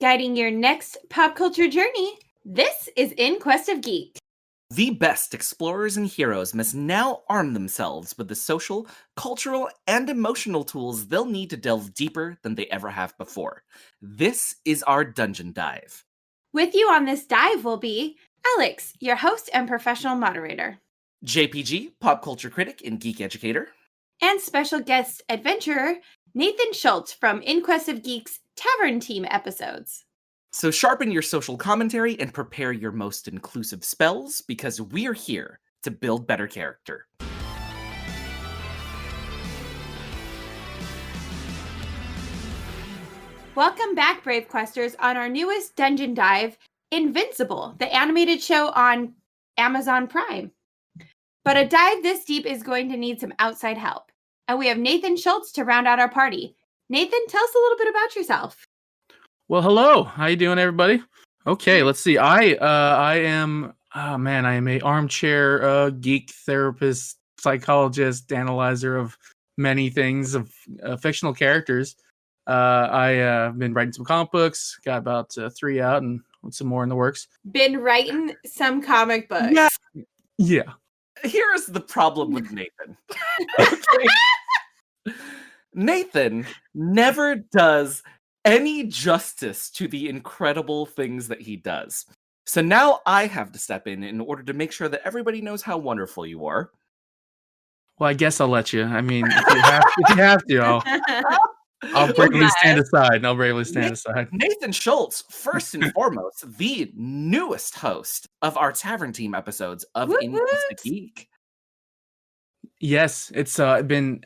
Guiding your next pop culture journey, this is In Quest of Geek. The best explorers and heroes must now arm themselves with the social, cultural, and emotional tools they'll need to delve deeper than they ever have before. This is our dungeon dive. With you on this dive will be Alex, your host and professional moderator, JPG, pop culture critic and geek educator, and special guest adventurer Nathan Schultz from In Quest of Geek's Tavern Team episodes. So sharpen your social commentary and prepare your most inclusive spells, because we're here to build better character. Welcome back, Brave Questers, on our newest dungeon dive, Invincible, the animated show on Amazon Prime. But a dive this deep is going to need some outside help. And we have Nathan Schultz to round out our party. Nathan, tell us a little bit about yourself. Well, hello. How you doing, everybody? Okay, let's see. I am a armchair geek therapist, psychologist, analyzer of many things, of fictional characters. I've been writing some comic books, got about 3 out and some more in the works. Been writing some comic books. Yeah. Here's the problem with Nathan. Nathan never does any justice to the incredible things that he does. So now I have to step in order to make sure that everybody knows how wonderful you are. Well, I guess I'll let you. I mean, if you have to, I'll bravely stand aside. Nathan Schultz, first and foremost, the newest host of our Tavern Team episodes of In Quest of Geek. Yes, it's been,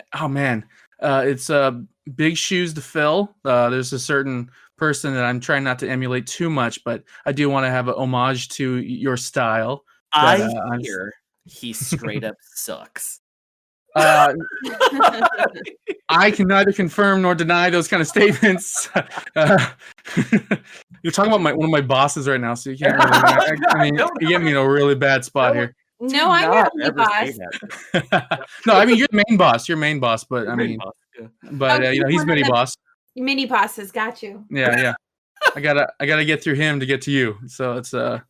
it's big shoes to fill. There's a certain person that I'm trying not to emulate too much, but I do want to have an homage to your style. I hear he straight up sucks. I can neither confirm nor deny those kind of statements. You're talking about one of my bosses right now, so you can't really. You get me in a really bad spot here. No, I'm your only boss. No, I mean you're the main boss. You're main boss, but he's mini boss. Mini bosses got you. Yeah. I gotta get through him to get to you. So it's but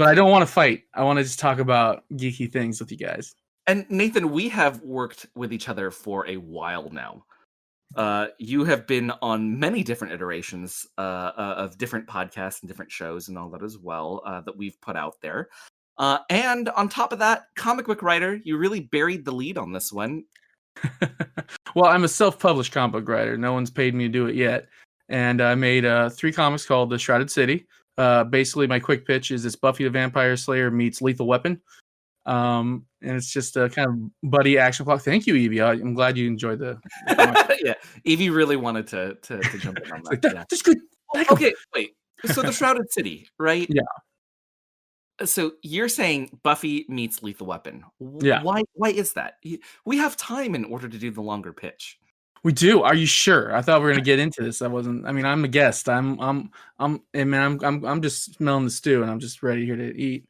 I don't want to fight. I want to just talk about geeky things with you guys. And Nathan, we have worked with each other for a while now. You have been on many different iterations of different podcasts and different shows and all that as well that we've put out there. And on top of that, comic book writer, you really buried the lead on this one. Well, I'm a self-published comic book writer. No one's paid me to do it yet. And I made 3 comics called The Shrouded City. Basically, my quick pitch is it's Buffy the Vampire Slayer meets Lethal Weapon. And it's just a kind of buddy action plot. Thank you, Evie. I'm glad you enjoyed the yeah, Evie really wanted to jump in on that. Yeah. That's good. Okay, wait. So The Shrouded City, right? Yeah. So you're saying Buffy meets Lethal Weapon. Yeah. Why is that? We have time in order to do the longer pitch. We do. Are you sure? I thought we were going to get into this. I'm a guest. I'm just smelling the stew and I'm just ready here to eat.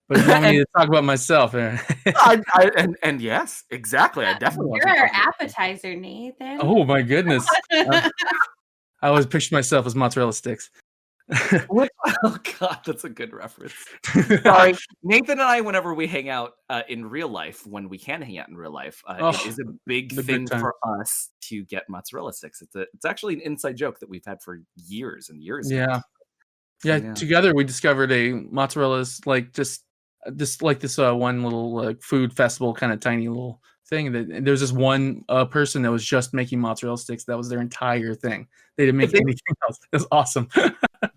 But you want me to talk about myself. and yes, exactly. I definitely want You're to our appetizer, Nathan. Oh my goodness. I always pictured myself as mozzarella sticks. Oh God, that's a good reference. Sorry, Nathan and I, whenever we hang out in real life, when we can hang out in real life, it is a big thing for us to get mozzarella sticks. It's actually an inside joke that we've had for years and years. Yeah. Together we discovered a mozzarella's like just like this one little food festival kind of tiny little thing that there's this one person that was just making mozzarella sticks. That was their entire thing. They didn't make anything else. It was awesome.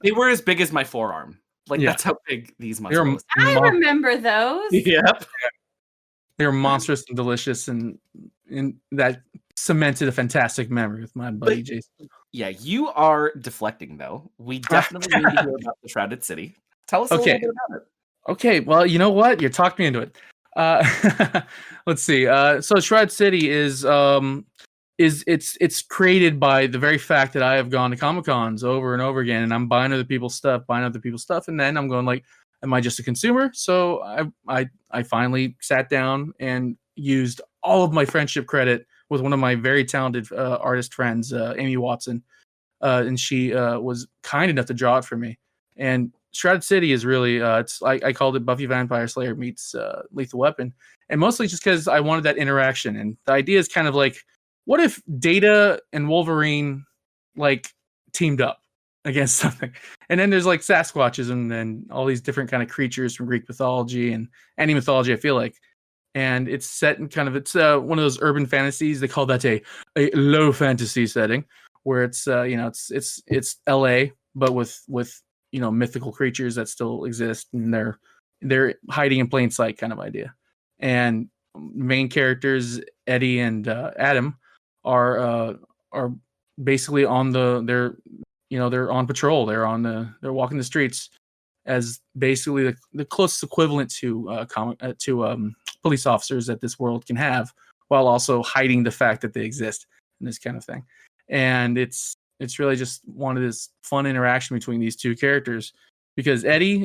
They were as big as my forearm. That's how big these mozzarella sticks. I remember those. Yep. They were monstrous and delicious, and that cemented a fantastic memory with my buddy Jason. Yeah, you are deflecting though. We definitely need to hear about the Shrouded City. Tell us a little bit about it. Okay, well, you know what? You talked me into it. Let's see. So Shrouded City is it's created by the very fact that I have gone to Comic-Cons over and over again, and I'm buying other people's stuff, and then I'm going like, am I just a consumer? So I finally sat down and used all of my friendship credit with one of my very talented artist friends, Amy Watson, and she was kind enough to draw it for me. And Shrouded City is really I called it Buffy Vampire Slayer meets Lethal Weapon, and mostly just because I wanted that interaction. And the idea is kind of like, what if Data and Wolverine like teamed up against something? And then there's like Sasquatches and then all these different kind of creatures from Greek mythology and any mythology, I feel like. And it's set in kind of one of those urban fantasies. They call that a low fantasy setting, where it's it's LA, but with mythical creatures that still exist, and they're hiding in plain sight kind of idea. And main characters Eddie and Adam are basically on they're on patrol. They're walking the streets as basically the closest equivalent to police officers that this world can have, while also hiding the fact that they exist and this kind of thing. And it's really just one of this fun interaction between these two characters, because Eddie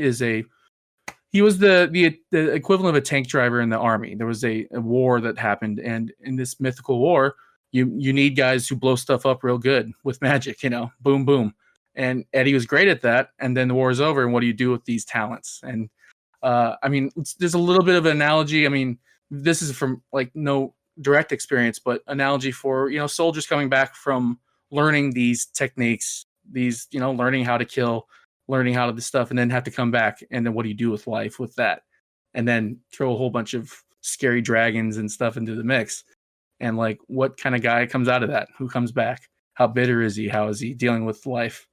he was the equivalent of a tank driver in the army. There was a war that happened, and in this mythical war, you need guys who blow stuff up real good with magic, boom, boom. And Eddie was great at that. And then the war is over, and what do you do with these talents? And there's a little bit of an analogy. I mean, this is from like no direct experience, but analogy for soldiers coming back from learning these techniques, learning how to kill, learning how to this stuff, and then have to come back. And then what do you do with life with that? And then throw a whole bunch of scary dragons and stuff into the mix. And like, what kind of guy comes out of that? Who comes back? How bitter is he? How is he dealing with life?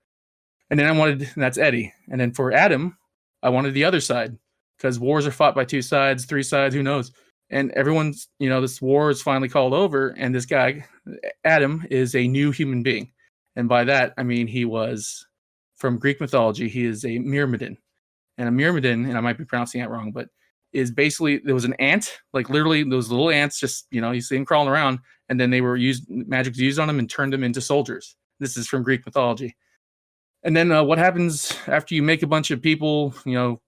And then that's Eddie. And then for Adam, I wanted the other side, because wars are fought by 2 sides, 3 sides, who knows? And everyone's, this war is finally called over. And this guy, Adam, is a new human being. And by that, I mean, he was from Greek mythology. He is a Myrmidon. And a Myrmidon, and I might be pronouncing that wrong, but is basically, there was an ant, like literally those little ants, just, you see them crawling around. And then magic was used on them and turned them into soldiers. This is from Greek mythology. And then what happens after you make a bunch of people,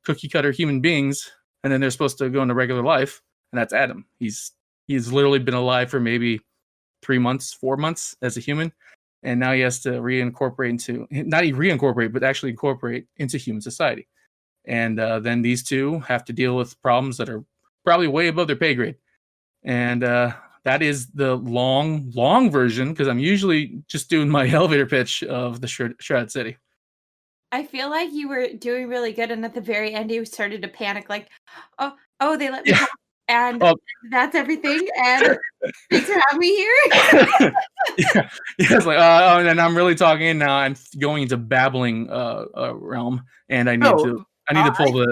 cookie cutter human beings, and then they're supposed to go into regular life? And that's Adam. He's literally been alive for maybe 3 months, 4 months as a human. And now he has to actually incorporate into human society. And then these two have to deal with problems that are probably way above their pay grade. And that is the long version, because I'm usually just doing my elevator pitch of the Shrouded City. I feel like you were doing really good, and at the very end, you started to panic, like, oh, they let me talk, and that's everything, and thanks for having me here. Yeah, it's like, and I'm really talking now. I'm going into babbling realm, and I need to pull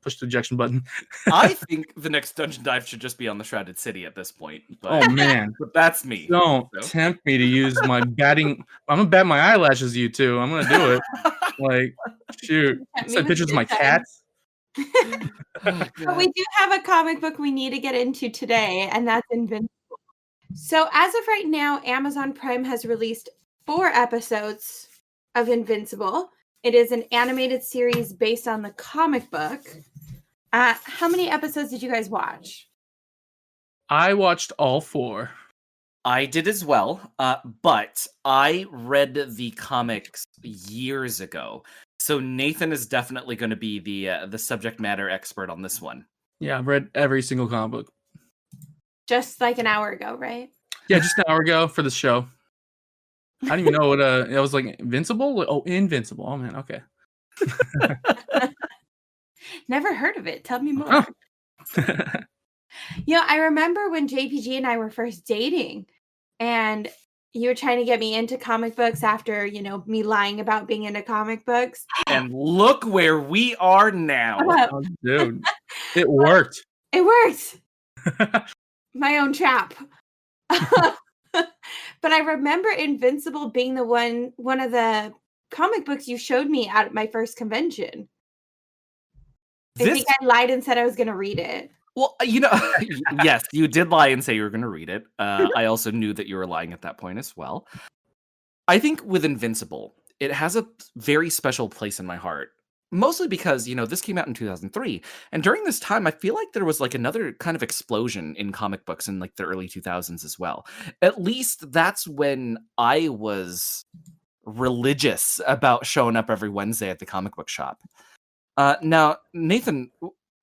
push the ejection button. I think the next Dungeon Dive should just be on the Shrouded City at this point. But, oh man, but that's me. Don't tempt me to use my batting. I'm gonna bat my eyelashes, you two. I'm gonna do it. Like, shoot. Send pictures of my cats. But we do have a comic book we need to get into today, and that's Invincible. So as of right now, Amazon Prime has released 4 episodes of Invincible. It is an animated series based on the comic book. How many episodes did you guys watch? I watched all 4. I did as well, but I read the comics years ago. So Nathan is definitely going to be the subject matter expert on this one. Yeah, I've read every single comic book. Just like an hour ago, right? Yeah, just an hour ago for the show. I don't even know what it was like. Invincible? Oh, Invincible. Oh man, okay. Never heard of it. Tell me more. I remember when JPG and I were first dating, and you were trying to get me into comic books after, me lying about being into comic books. And look where we are now. Oh, dude, it worked. It worked. My own trap. But I remember Invincible being the one of the comic books you showed me at my first convention. I think I lied and said I was going to read it. Well, yes, you did lie and say you were going to read it. I also knew that you were lying at that point as well. I think with Invincible, it has a very special place in my heart. Mostly because, this came out in 2003. And during this time, I feel like there was like another kind of explosion in comic books in like the early 2000s as well. At least that's when I was religious about showing up every Wednesday at the comic book shop. Now, Nathan,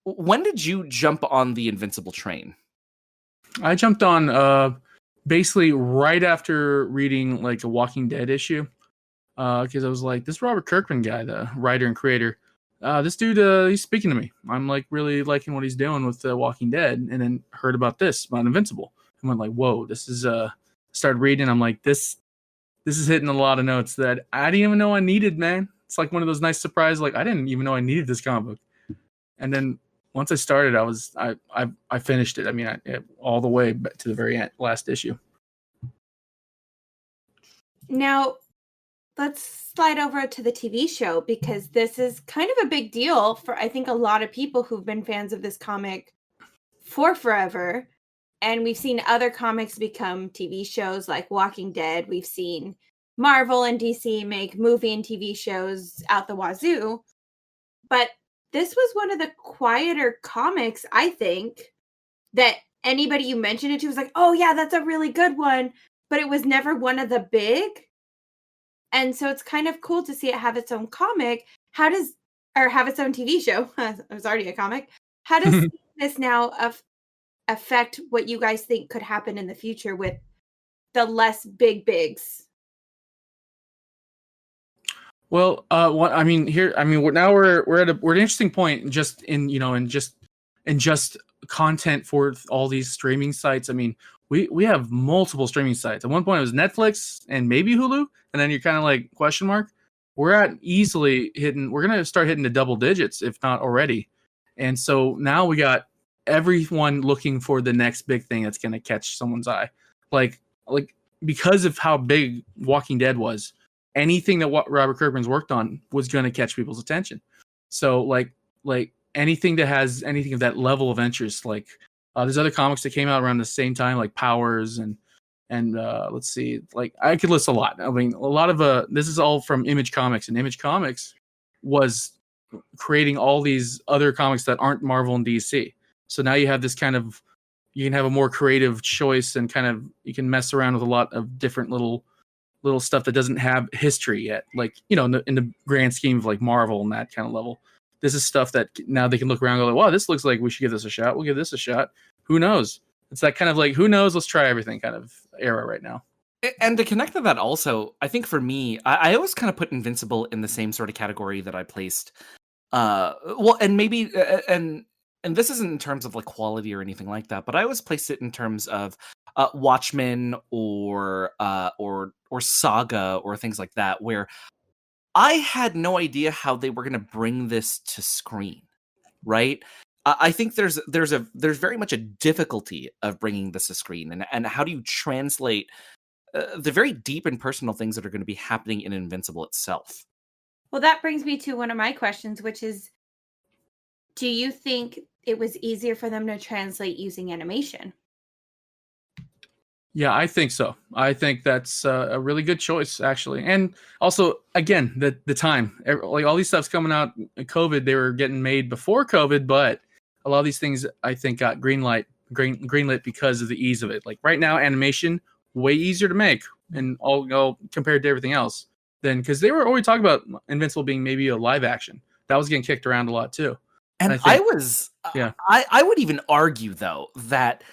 when did you jump on the Invincible train? I jumped on basically right after reading like a Walking Dead issue, because I was like, this Robert Kirkman guy, the writer and creator, this dude, he's speaking to me. I'm like really liking what he's doing with Walking Dead, and then heard about this about Invincible, and went like, whoa, this is started reading. I'm like, this is hitting a lot of notes that I didn't even know I needed, man. It's like one of those nice surprises. Like I didn't even know I needed this comic book, and then once I started, I finished it. I mean, all the way to the very end, last issue. Now, let's slide over to the TV show, because this is kind of a big deal for, I think, a lot of people who've been fans of this comic for forever. And we've seen other comics become TV shows like Walking Dead. We've seen Marvel and DC make movie and TV shows out the wazoo. But this was one of the quieter comics, I think, that anybody you mentioned it to was like, oh yeah, that's a really good one. But it was never one of the big. And so it's kind of cool to see it have its own comic. Have its own TV show. It was already a comic. How does this now affect what you guys think could happen in the future with the less bigs? Well, what I mean here, I mean now we're at an interesting point, just in just content for all these streaming sites. I mean, we have multiple streaming sites. At one point, it was Netflix and maybe Hulu, and then you're kind of like question mark. We're at easily hitting. We're gonna start hitting the double digits, if not already. And so now we got everyone looking for the next big thing that's gonna catch someone's eye, like because of how big Walking Dead was. Anything that Robert Kirkman's worked on was going to catch people's attention. So like anything that has anything of that level of interest, like there's other comics that came out around the same time, like Powers and let's see, like I could list a lot. I mean, a lot of this is all from Image Comics, and Image Comics was creating all these other comics that aren't Marvel and DC. So now you have this kind of, you can have a more creative choice, and kind of you can mess around with a lot of different little stuff that doesn't have history yet, like in the grand scheme of like Marvel and that kind of level. This is stuff that now they can look around and go like, wow, this looks like we should give this a shot. We'll give this a shot. Who knows? It's that kind of like, who knows, let's try everything kind of era right now. And to connect to that also, I think for me, I always kind of put Invincible in the same sort of category that I placed and maybe and this isn't in terms of like quality or anything like that, but I always placed it in terms of Watchmen or Saga or things like that, where I had no idea how they were going to bring this to screen, right? I think there's very much a difficulty of bringing this to screen, and how do you translate the very deep and personal things that are going to be happening in Invincible itself? Well, that brings me to one of my questions, which is, do you think it was easier for them to translate using animation? Yeah, I think so. I think that's a really good choice, actually. And also, again, the time, like all these stuff's coming out in COVID, they were getting made before COVID, but a lot of these things I think got greenlit because of the ease of it. Like right now, animation way easier to make, and all compared to everything else. Then because they were already talking about Invincible being maybe a live action, that was getting kicked around a lot too. And I would even argue though that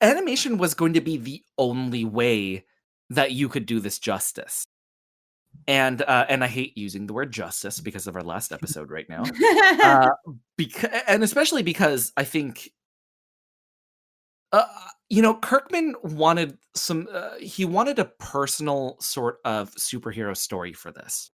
animation was going to be the only way that you could do this justice. And I hate using the word justice because of our last episode right now. Especially because I think Kirkman wanted he wanted a personal sort of superhero story for this.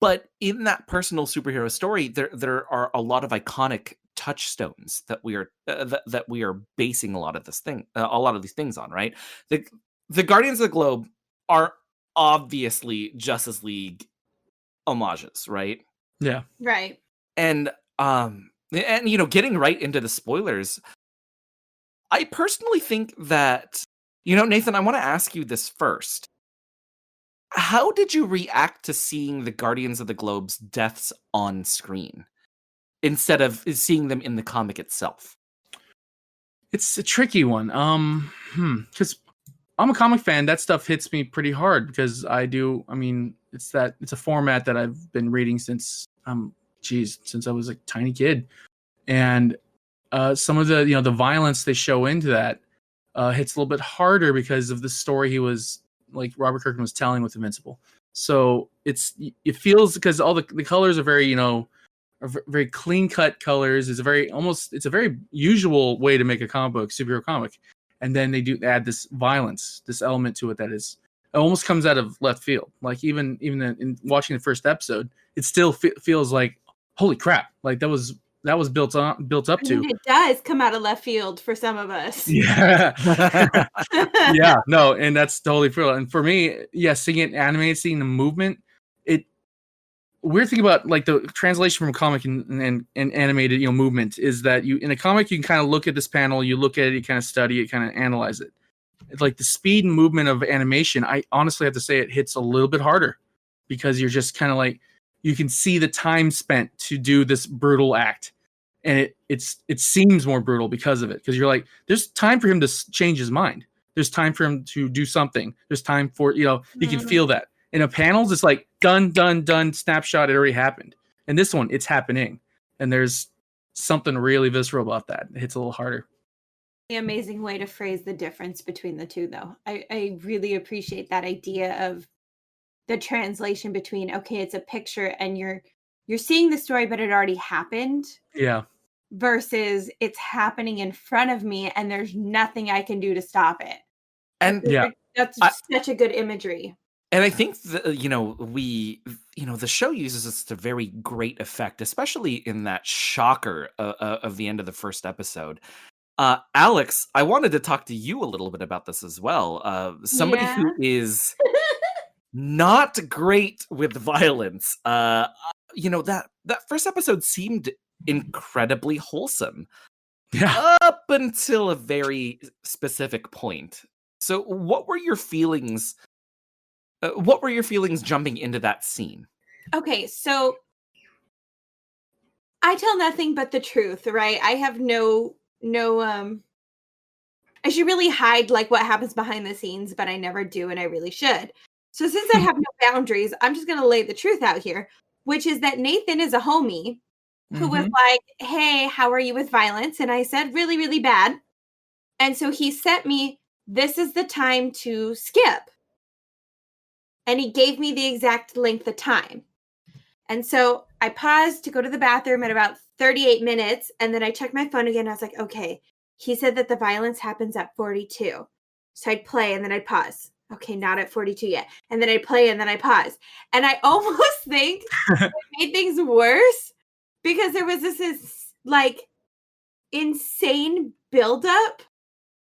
But in that personal superhero story, there are a lot of iconic touchstones that we are that we are basing a lot of these things on, right? The Guardians of the Globe are obviously Justice League homages, right? Yeah, right. And getting right into the spoilers, I personally think that Nathan, I want to ask you this first. How did you react to seeing the Guardians of the Globe's deaths on screen instead of seeing them in the comic itself? It's a tricky one. Because I'm a comic fan. That stuff hits me pretty hard because I mean, it's a format that I've been reading since since I was a tiny kid. And some of the the violence they show into that hits a little bit harder because of the story he was like Robert Kirkman was telling with Invincible. So it feels because all the colors are very very clean cut colors. It's a very usual way to make a comic book, superhero comic, and then they add this violence, this element to it that it almost comes out of left field. Like even in watching the first episode, it still feels like holy crap, like that was built up I to. mean, it does come out of left field for some of us. Yeah. Yeah, no, and that's totally true. And for me, yeah, seeing it animated, seeing the movement, weird thing about like the translation from comic and animated, movement is that you in a comic you can kind of look at this panel, you look at it, you kind of study it, kind of analyze it. It's like the speed and movement of animation, I honestly have to say it hits a little bit harder because you're just kind of like you can see the time spent to do this brutal act. And it seems more brutal because of it. Because you're like, there's time for him to change his mind. There's time for him to do something. There's time for, you can feel that. In a panels, it's like done, snapshot, it already happened. And this one, it's happening. And there's something really visceral about that. It hits a little harder. The amazing way to phrase the difference between the two, though. I really appreciate that idea of the translation between, okay, it's a picture and you're seeing the story, but it already happened. Yeah. Versus it's happening in front of me and there's nothing I can do to stop it. And that's such a good imagery. And I think the show uses this to very great effect, especially in that shocker of the end of the first episode. Alex, I wanted to talk to you a little bit about this as well. Somebody who is not great with violence. That first episode seemed incredibly wholesome up until a very specific point. So what were your feelings jumping into that scene? Okay, so I tell nothing but the truth, right? I have no I should really hide like what happens behind the scenes, but I never do, and I really should. So since I have no boundaries, I'm just gonna lay the truth out here, which is that Nathan is a homie who was like, hey, how are you with violence? And I said, really, really bad. And so he sent me, this is the time to skip. And he gave me the exact length of time. And so I paused to go to the bathroom at about 38 minutes. And then I checked my phone again. And I was like, okay, he said that the violence happens at 42. So I'd play and then I'd pause. Okay, not at 42 yet. And then I'd play and then I pause. And I almost think it made things worse because there was this like insane buildup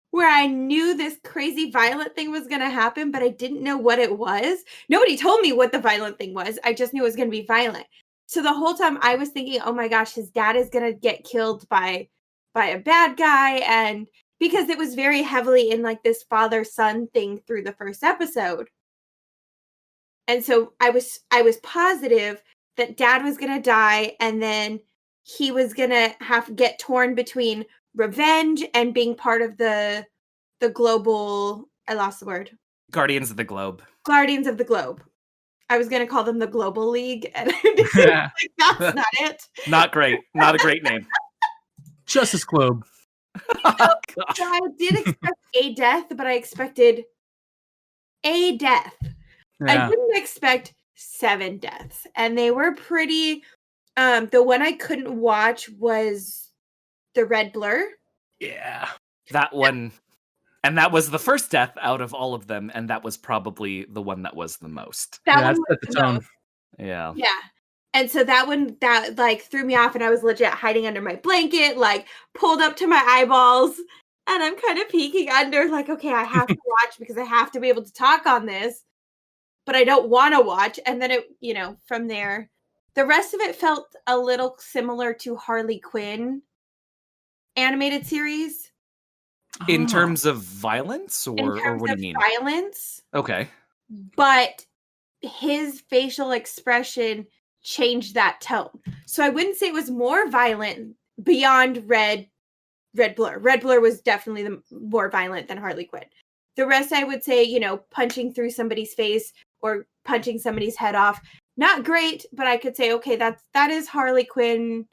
where I knew this crazy violent thing was going to happen, but I didn't know what it was. Nobody told me what the violent thing was. I just knew it was going to be violent. So the whole time I was thinking, oh my gosh, his dad is going to get killed by a bad guy. And because it was very heavily in like this father-son thing through the first episode. And so I was positive that dad was going to die, and then he was going to get torn between revenge and being part of the global, I lost the word. Guardians of the Globe. Guardians of the Globe. I was going to call them the Global League, and like, that's not it. Not great. Not a great name. Justice Globe. So I did expect a death, but I expected a death. Yeah. I didn't expect 7 deaths, and they were pretty. The one I couldn't watch was the red blur. Yeah, that one, and that was the first death out of all of them, and that was probably the one that was the most. That one was the tone. Yeah. And so that one that like threw me off, and I was legit hiding under my blanket, like pulled up to my eyeballs, and I'm kind of peeking under, like, okay, I have to watch because I have to be able to talk on this, but I don't want to watch. And then it, from there, the rest of it felt a little similar to Harley Quinn animated series. In terms of violence, or what do you mean? Violence. Okay. But his facial expression changed that tone. So I wouldn't say it was more violent beyond Red Blur. Red Blur was definitely the more violent than Harley Quinn. The rest, I would say, punching through somebody's face or punching somebody's head off. Not great, but I could say, okay, that is Harley Quinn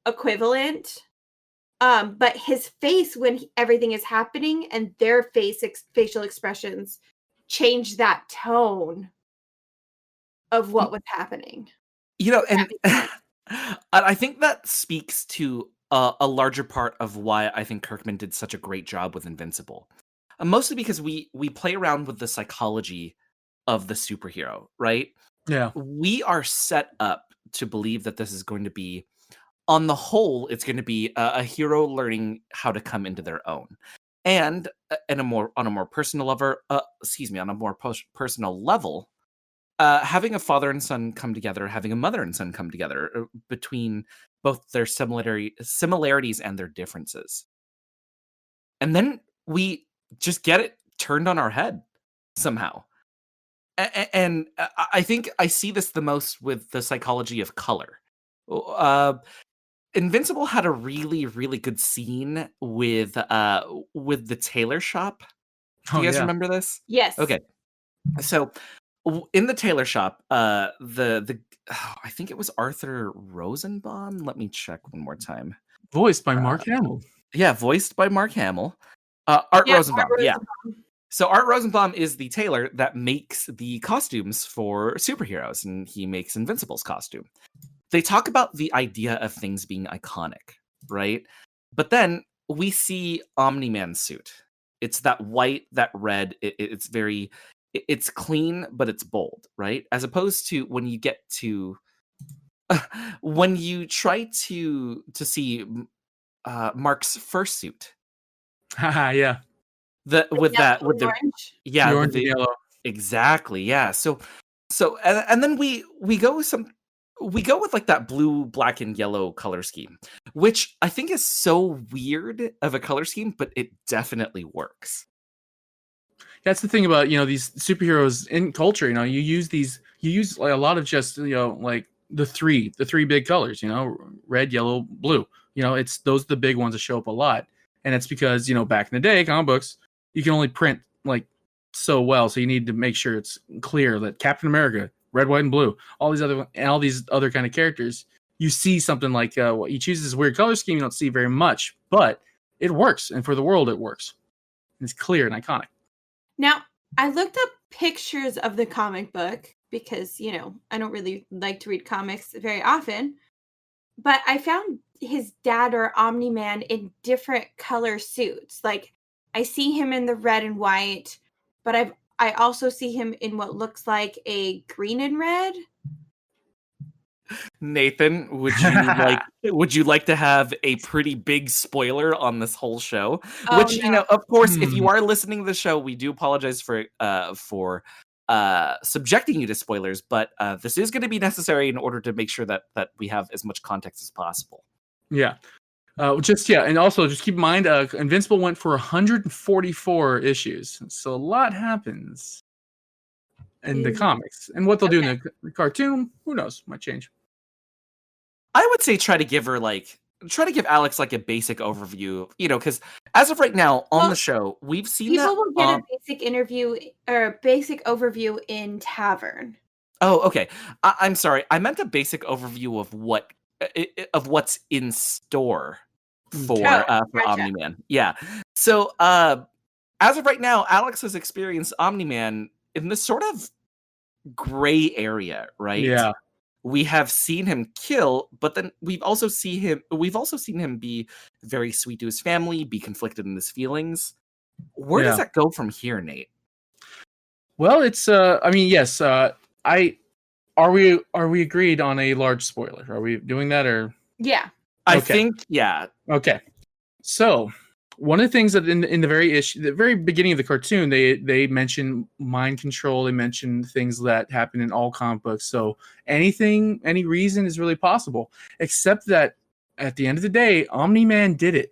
equivalent. But his face when everything is happening and their facial expressions change that tone of what was happening. And I think that speaks to a larger part of why I think Kirkman did such a great job with Invincible. Mostly because we play around with the psychology of the superhero, right? Yeah. We are set up to believe that this is going to be, on the whole, it's going to be a hero learning how to come into their own. And on a more personal level, having a father and son come together, having a mother and son come together, between both their similarities and their differences. And then we just get it turned on our head somehow. And I think I see this the most with the psychology of color. Invincible had a really, really good scene with the tailor shop. Do you guys remember this? Yes. Okay. So in the tailor shop, I think it was Arthur Rosenbaum. Let me check one more time. Voiced by Mark Hamill. Yeah, voiced by Mark Hamill. Art Rosenbaum. Yeah. So Art Rosenbaum is the tailor that makes the costumes for superheroes, and he makes Invincible's costume. They talk about the idea of things being iconic, right? But then we see Omni-Man's suit. It's that white, that red. It's clean, but it's bold, right? As opposed to when you get to when you try to see Mark's first suit. Yeah. The orange and yellow. Exactly, yeah. So and then we go with like that blue, black, and yellow color scheme, which I think is so weird of a color scheme, but it definitely works. That's the thing about these superheroes in culture. You use like a lot of just like the three big colors. Red, yellow, blue. It's those are the big ones that show up a lot, and it's because back in the day, comic books, you can only print like so well, so you need to make sure it's clear that Captain America, red, white, and blue, all these other kind of characters, you see something like what you choose this weird color scheme, you don't see very much, but it works, and for the world it works. It's clear and iconic. Now, I looked up pictures of the comic book because, I don't really like to read comics very often, but I found his dad or Omni-Man in different color suits. Like, I see him in the red and white, but I also see him in what looks like a green and red. Nathan, would you like to have a pretty big spoiler on this whole show? Oh, which no. Of course, if you are listening to the show, we do apologize for subjecting you to spoilers, but this is going to be necessary in order to make sure that we have as much context as possible. Yeah. And also just keep in mind, Invincible went for 144 issues, so a lot happens in the comics. And what they'll do in the cartoon, who knows? Might change. I would say try to give Alex like a basic overview, because as of right now on the show, we've seen people will get a basic interview or a basic overview in Tavern. Oh, okay. I'm sorry. I meant a basic overview of what's in store for gotcha. Omni-Man. Yeah. So as of right now, Alex has experienced Omni-Man in this sort of gray area, right? Yeah. We have seen him kill, but then we've also seen him be very sweet to his family, be conflicted in his feelings. Where does that go from here, Nate? Well, it's yes. Are we agreed on a large spoiler? Are we doing that or? Yeah. I think, yeah. Okay. So one of the things that in the very beginning of the cartoon, they mention mind control. They mention things that happen in all comic books. So any reason is really possible, except that at the end of the day, Omni-Man did it.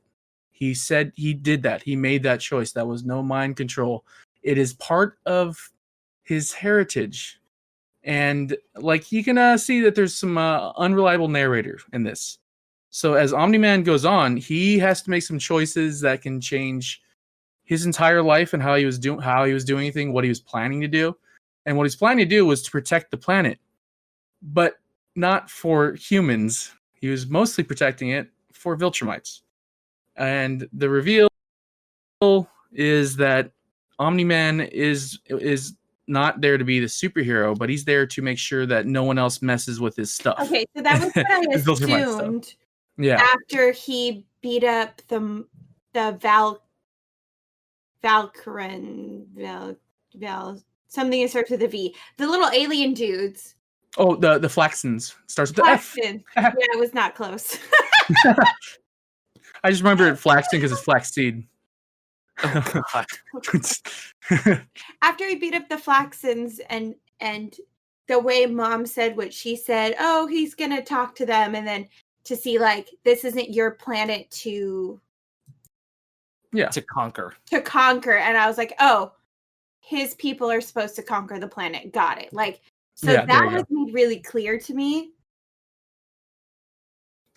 He said he did that. He made that choice. That was no mind control. It is part of his heritage. And like you can see that there's some unreliable narrator in this. So as Omni-Man goes on, he has to make some choices that can change his entire life and how he was doing anything, what he was planning to do. And what he's planning to do was to protect the planet, but not for humans. He was mostly protecting it for Viltrumites. And the reveal is that Omni-Man is not there to be the superhero, but he's there to make sure that no one else messes with his stuff. Okay, so that was what I assumed. Yeah. After he beat up the Valkyrin, something that starts with a V. The little alien dudes. Oh, the Flaxens starts with the Flaxen. Yeah, it was not close. I just remember it Flaxen because it's flaxseed. Oh, God. After he beat up the Flaxens and the way Mom said what she said, oh, he's gonna talk to them, and then to see like this isn't your planet to conquer. And I was like, oh, his people are supposed to conquer the planet. Got it. Like, so Yeah, that was made really clear to me.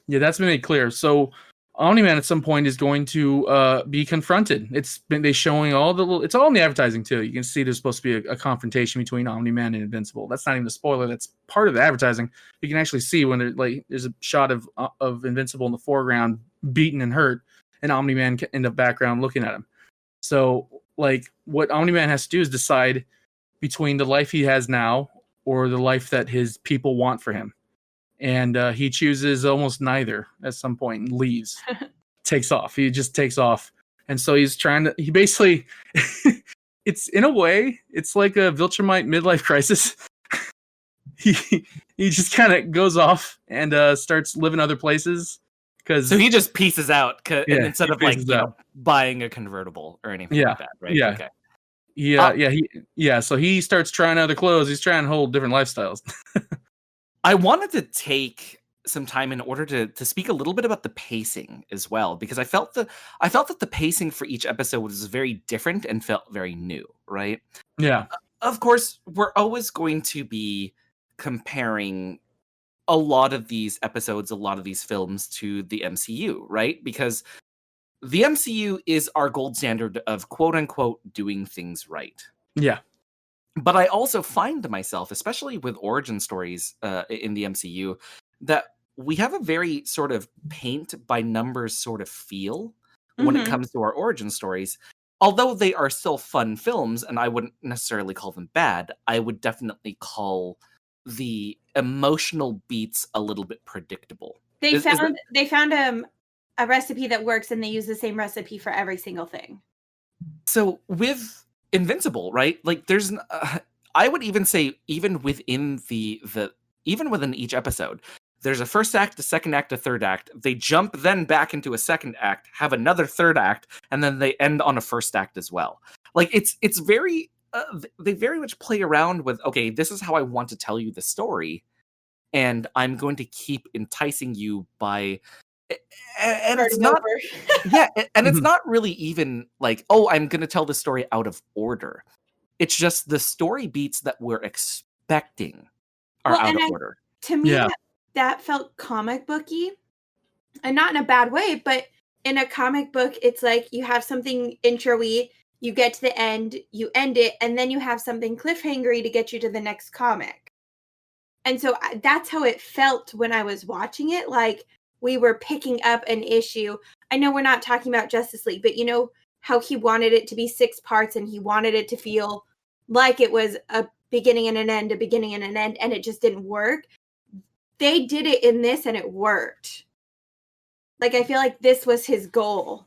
Yeah, that's been made clear. So Omni-Man at some point is going to be confronted. They showing it's all in the advertising too. You can see there's supposed to be a confrontation between Omni-Man and Invincible. That's not even a spoiler. That's part of the advertising. You can actually see when there's a shot of Invincible in the foreground, beaten and hurt, and Omni-Man in the background looking at him. So like what Omni-Man has to do is decide between the life he has now or the life that his people want for him. And he chooses almost neither at some point and leaves. Takes off. He just takes off. And so he basically, it's in a way, it's like a Viltrumite midlife crisis. he just kind of goes off and starts living other places. So he just pieces out instead of buying a convertible or anything like that, right? Yeah. Okay. So he starts trying other clothes. He's trying whole different lifestyles. I wanted to take some time in order to speak a little bit about the pacing as well, because I felt that the pacing for each episode was very different and felt very new, right? Yeah. Of course, we're always going to be comparing a lot of these episodes, a lot of these films to the MCU, right? Because the MCU is our gold standard of quote unquote doing things right. Yeah. But I also find myself, especially with origin stories in the MCU, that we have a very sort of paint by numbers sort of feel when it comes to our origin stories. Although they are still fun films, and I wouldn't necessarily call them bad, I would definitely call the emotional beats a little bit predictable. They found a recipe that works, and they use the same recipe for every single thing. So with Invincible, right? Like there's I would even say even within even within each episode, there's a first act, a second act, a third act. They jump then back into a second act, have another third act, and then they end on a first act as well. Like it's very they very much play around with, okay, this is how I want to tell you the story, and I'm going to keep enticing you by and it's not and it's not really even like, oh, I'm going to tell the story out of order. It's just the story beats that we're expecting are out of order. To me, that felt comic booky, and not in a bad way, but in a comic book, it's like you have something intro-y, you get to the end, you end it, and then you have something cliffhangery to get you to the next comic. And so that's how it felt when I was watching it. Like, we were picking up an issue. I know we're not talking about Justice League, but you know how he wanted it to be 6 parts and he wanted it to feel like it was a beginning and an end, a beginning and an end, and it just didn't work. They did it in this and it worked. Like, I feel like this was his goal.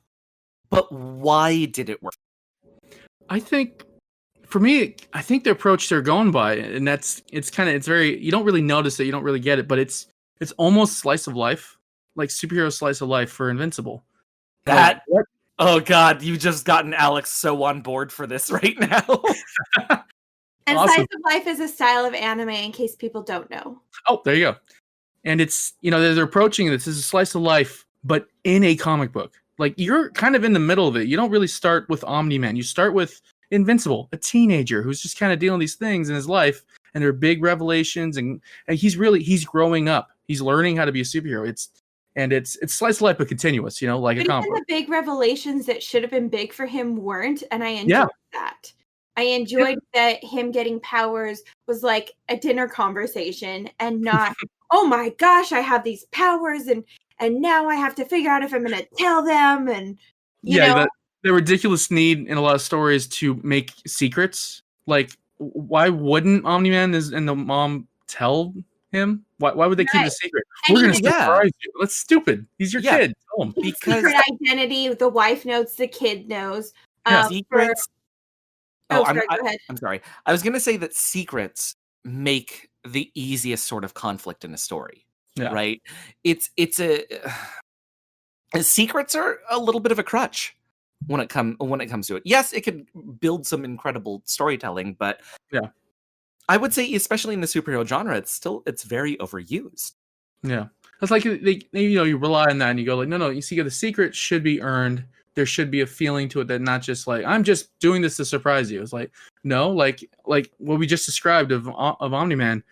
But why did it work? I think, for me, I think the approach they're going by, and it's very, you don't really notice it, you don't really get it, but it's almost slice of life. Like superhero slice of life for Invincible. Oh God, you've just gotten Alex so on board for this right now. And awesome. Slice of life is a style of anime, in case people don't know. Oh, there you go. And it's, they're approaching this as a slice of life, but in a comic book. Like, you're kind of in the middle of it. You don't really start with Omni-Man. You start with Invincible, a teenager who's just kind of dealing with these things in his life, and they're big revelations, and he's growing up. He's learning how to be a superhero. and it's slice of life but continuous, like But a comic even book. the big revelations that should have been big for him weren't, and I enjoyed that. I enjoyed that him getting powers was like a dinner conversation and not, oh my gosh, I have these powers and now I have to figure out if I'm going to tell them and you know. The ridiculous need in a lot of stories to make secrets. Like, why wouldn't Omni-Man and the mom tell him? Why would they keep it a secret? And We're going to even- surprise you. That's stupid. He's your kid. Tell him. Because secret identity, the wife knows, the kid knows. secrets. Go ahead. I'm sorry. I was going to say that secrets make the easiest sort of conflict in a story. Yeah. Right? Secrets are a little bit of a crutch when it comes to it. Yes, it could build some incredible storytelling, but yeah, I would say, especially in the superhero genre, it's very overused. Yeah, it's like you rely on that and you go like, no, you see, the secret should be earned. There should be a feeling to it, that not just like, I'm just doing this to surprise you. It's like, no, like what we just described of Omni-Man.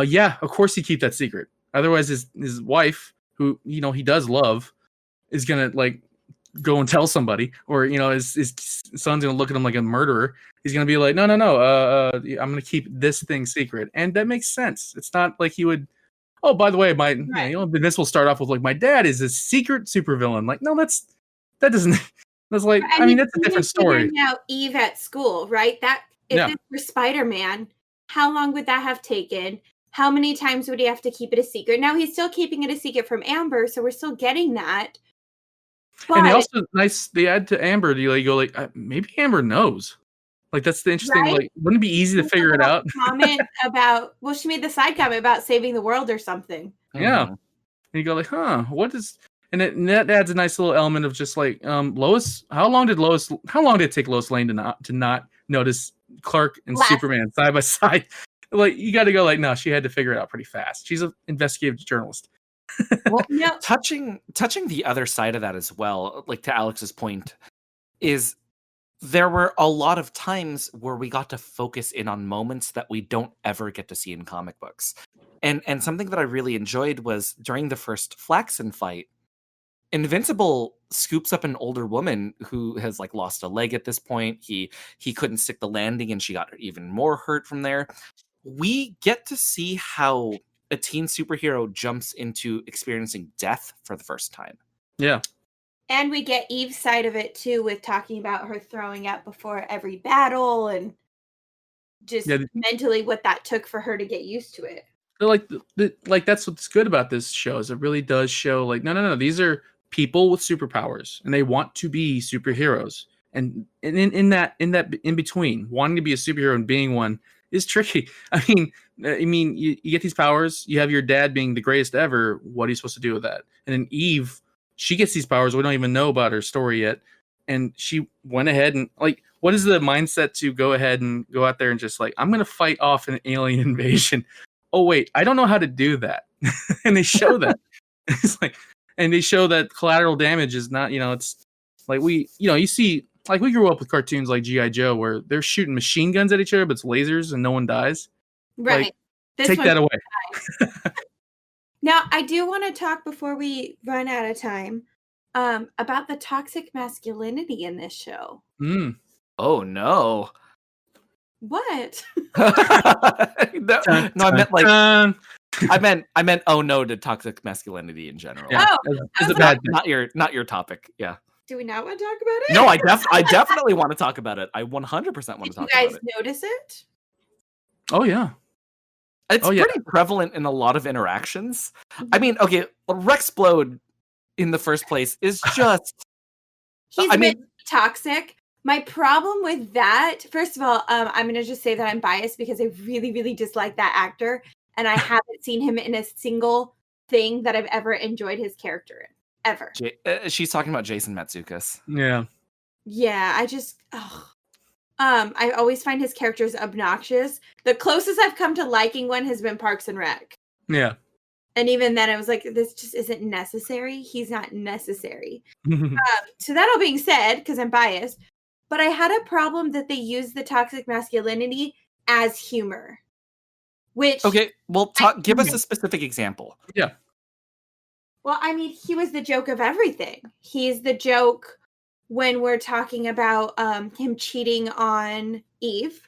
Yeah, of course he keep that secret. Otherwise, his wife, who he does love, is gonna like go and tell somebody, or his son's gonna look at him like a murderer. He's gonna be like, no, I'm gonna keep this thing secret, and that makes sense. It's not like he would. Oh, by the way, this will start off with like, my dad is a secret supervillain. Like, no, that doesn't. That's like, I mean, that's a different story. Now Eve at school, right? That if this were Spider-Man, how long would that have taken? How many times would he have to keep it a secret? Now he's still keeping it a secret from Amber, so we're still getting that. But, and they also they add to Amber. You go like, maybe Amber knows. Like, that's the interesting. Right? Like, wouldn't it be easy to figure it out? Comment about she made the side comment about saving the world or something. Yeah, and you go like, what is? And that adds a nice little element of just like, Lois. How long did it take Lois Lane to not notice Clark and Superman side by side? Like, you got to go like, no, she had to figure it out pretty fast. She's an investigative journalist. Well, touching the other side of that as well, like to Alex's point, is there were a lot of times where we got to focus in on moments that we don't ever get to see in comic books. And something that I really enjoyed was during the first Flaxen fight, Invincible scoops up an older woman who has like lost a leg at this point. He couldn't stick the landing and she got even more hurt from there. We get to see how a teen superhero jumps into experiencing death for the first time. Yeah. And we get Eve's side of it too, with talking about her throwing up before every battle and just mentally what that took for her to get used to it. Like that's what's good about this show, is it really does show like, no, these are people with superpowers and they want to be superheroes. And in that in between, wanting to be a superhero and being one is tricky. I mean, you get these powers, you have your dad being the greatest ever. What are you supposed to do with that? And then Eve, she gets these powers. We don't even know about her story yet. And she went ahead and like, what is the mindset to go ahead and go out there and just like, I'm going to fight off an alien invasion. Oh, wait, I don't know how to do that. And they show that. It's like, and they show that collateral damage is not, it's like you see, like we grew up with cartoons like G.I. Joe where they're shooting machine guns at each other, but it's lasers and no one dies. Right. Like, take that away. Now, I do want to talk before we run out of time about the toxic masculinity in this show. Oh, no. What? No, I meant like I meant oh no to toxic masculinity in general. Yeah. It's not your topic. Yeah. Do we not want to talk about it? No, I definitely want to talk about it. I 100% want to talk about it. Did you guys notice it? Oh yeah. It's pretty prevalent in a lot of interactions. I mean, okay, Rexplode in the first place is just he's a bit toxic. My problem with that, first of all, I'm going to just say that I'm biased because I really, really dislike that actor. And I haven't seen him in a single thing that I've ever enjoyed his character in. Ever. She's talking about Jason Matsukas. Yeah. Yeah, I always find his characters obnoxious. The closest I've come to liking one has been Parks and Rec. Yeah. And even then I was like, this just isn't necessary. He's not necessary. So that all being said, because I'm biased, but I had a problem that they used the toxic masculinity as humor. Which okay, well, give us a specific example. Yeah. Well, I mean, he was the joke of everything. He's the joke when we're talking about him cheating on Eve.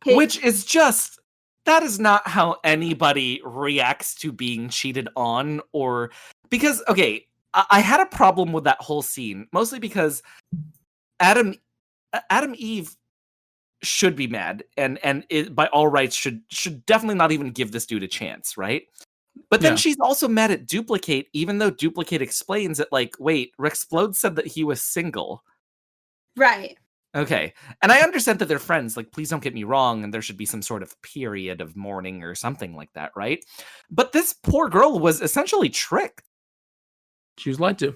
Which is just, that is not how anybody reacts to being cheated on, or because, okay, I had a problem with that whole scene, mostly because Adam Eve should be mad, and it, by all rights, should definitely not even give this dude a chance, right? But then she's also mad at Duplicate, even though Duplicate explains that, like, wait, Rexplode said that he was single. Right. Okay. And I understand that they're friends. Like, please don't get me wrong, and there should be some sort of period of mourning or something like that, right? But this poor girl was essentially tricked. She was lied to.